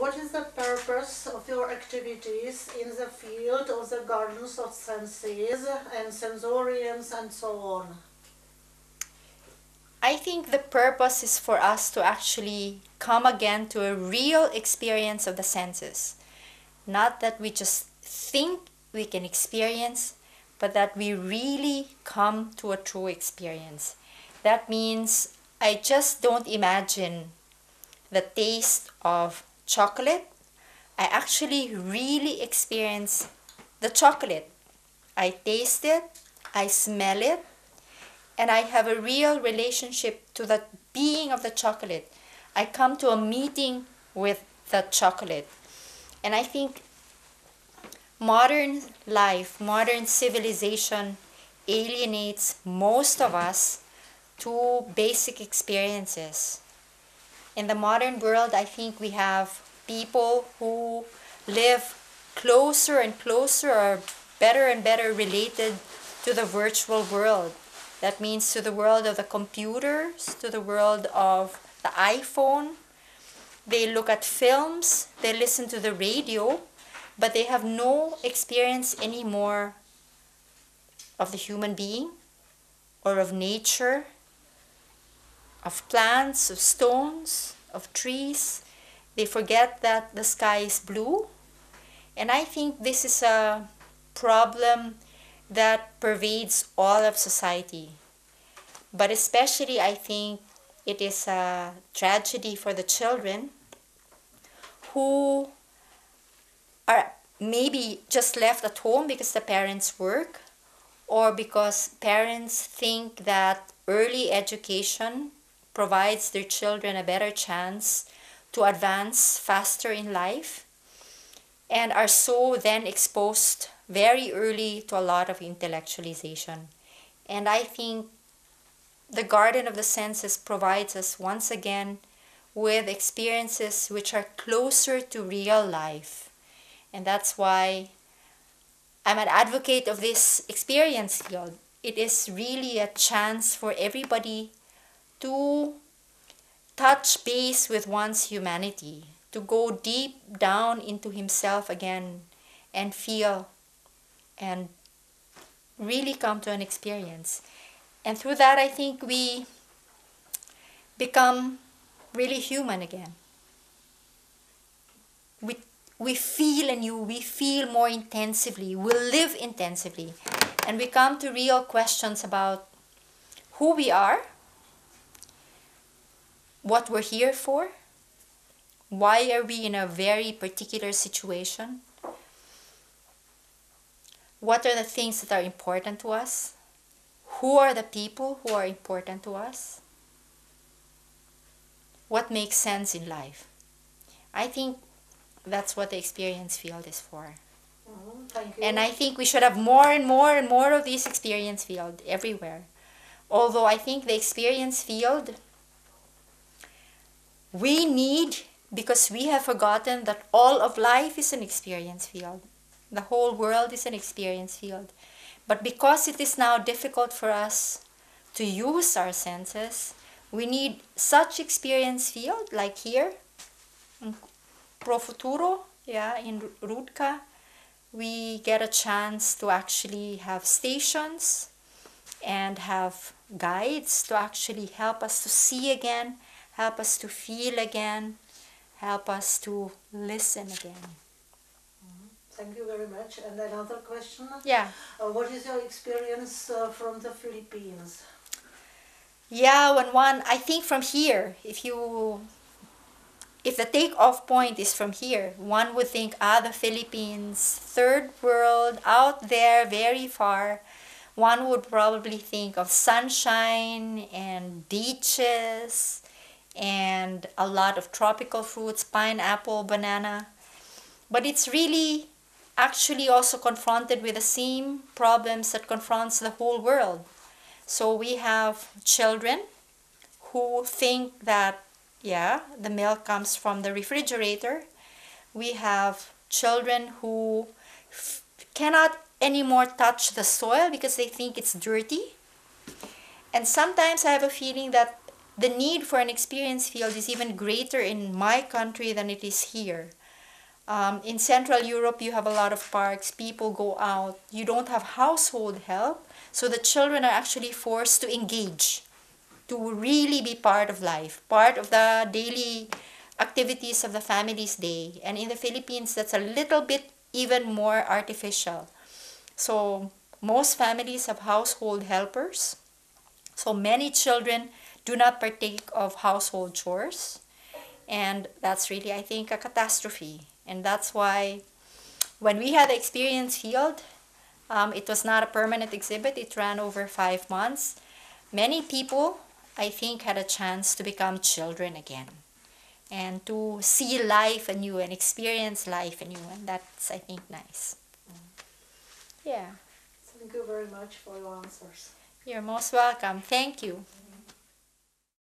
what is the purpose of your activities in the field of the gardens of senses and sensoriums and so on? I think the purpose is for us to actually come again to a real experience of the senses. Not that we just think we can experience, but that we really come to a true experience. That means I just don't imagine the taste of chocolate. I actually really experience the chocolate. I taste it, I smell it, and I have a real relationship to the being of the chocolate. I come to a meeting with the chocolate. And I think modern life, modern civilization alienates most of us to basic experiences. In the modern world, I think we have people who live closer and closer or better and better related to the virtual world. That means to the world of the computers, to the world of the iPhone. They look at films, they listen to the radio, but they have no experience anymore of the human being or of nature, of plants, of stones, of trees. They forget that the sky is blue. And I think this is a problem that pervades all of society. But especially I think it is a tragedy for the children who are maybe just left at home because the parents work, or because parents think that early education provides their children a better chance to advance faster in life, and are so then exposed very early to a lot of intellectualization. And I think the Garden of the Senses provides us once again with experiences which are closer to real life. And that's why I'm an advocate of this experience field. It is really a chance for everybody to touch base with one's humanity, to go deep down into himself again and feel and really come to an experience. And through that, I think we become really human again. We feel anew, we feel more intensively, we live intensively, and we come to real questions about who we are, what we're here for, why are we in a very particular situation, what are the things that are important to us, who are the people who are important to us, what makes sense in life. I think that's what the experience field is for. Thank you. And I think we should have more and more and more of these experience field everywhere. Although I think the experience field we need, because we have forgotten that all of life is an experience field. The whole world is an experience field. But because it is now difficult for us to use our senses, we need such experience field like here, Pro Futuro, in Rudka. We get a chance to actually have stations and have guides to actually help us to see again, help us to feel again, help us to listen again. Thank you very much. And another question? Yeah. What is your experience from the Philippines? Yeah, I think from here, if the takeoff point is from here, one would think, the Philippines, third world, out there, very far. One would probably think of sunshine and beaches and a lot of tropical fruits, pineapple, banana. But it's really actually also confronted with the same problems that confronts the whole world. So we have children who think that the milk comes from the refrigerator. We have children who cannot anymore touch the soil because they think it's dirty. And sometimes I have a feeling that the need for an experience field is even greater in my country than it is here. In Central Europe, you have a lot of parks, people go out, you don't have household help, so the children are actually forced to engage, to really be part of life, part of the daily activities of the family's day. And in the Philippines, that's a little bit even more artificial. So most families have household helpers. So many children do not partake of household chores. And that's really, I think, a catastrophe. And that's why when we had the experience field, it was not a permanent exhibit. It ran over 5 months. Many people, I think, had a chance to become children again and to see life anew and experience life anew. And that's, I think, nice. Yeah. Thank you very much for your answers. You're most welcome. Thank you.